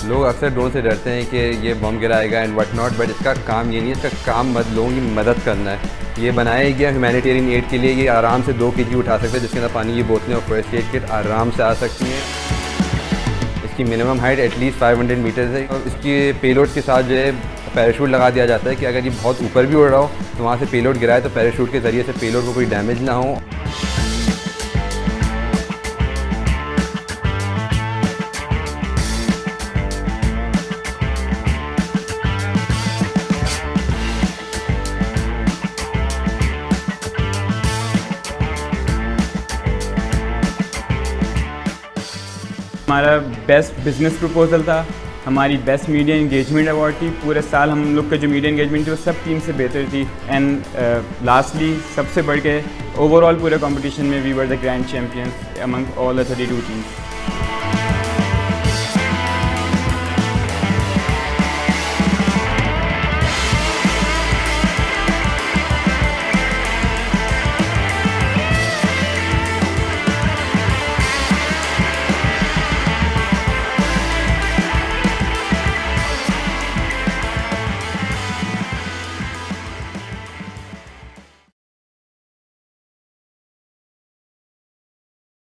लोग अक्सर ड्रोन से डरते हैं कि ये बम गिराएगा एंड व्हाट नॉट, बट इसका काम ये नहीं है। इसका काम लोगों की मदद करना है। ये बनाया गया ह्यूमैनिटेरियन एड के लिए। ये आराम से 2 kg उठा सकते हैं, जिसके अंदर पानी की बोतलें और फर्स्ट एड किट आराम से आ सकती हैं। इसकी मिनिमम हाइट एटलीस्ट 500 मीटर्स है और इसके पेलोड के साथ जो है पैराशूट लगा दिया जाता है कि अगर ये बहुत ऊपर भी उड़ रहा हो तो वहाँ से पेलोड गिराए तो पैराशूट के ज़रिए से पेलोड को कोई डैमेज ना हो। हमारा बेस्ट बिजनेस प्रपोजल था, हमारी बेस्ट मीडिया इंगेजमेंट अवार्ड थी। पूरे साल हम लोग का जो मीडिया इंगेजमेंट थी वो सब टीम से बेहतर थी। एंड लास्टली सबसे बढ़ के ओवरऑल पूरे कंपटीशन में we were the grand champions among all the 32 teams.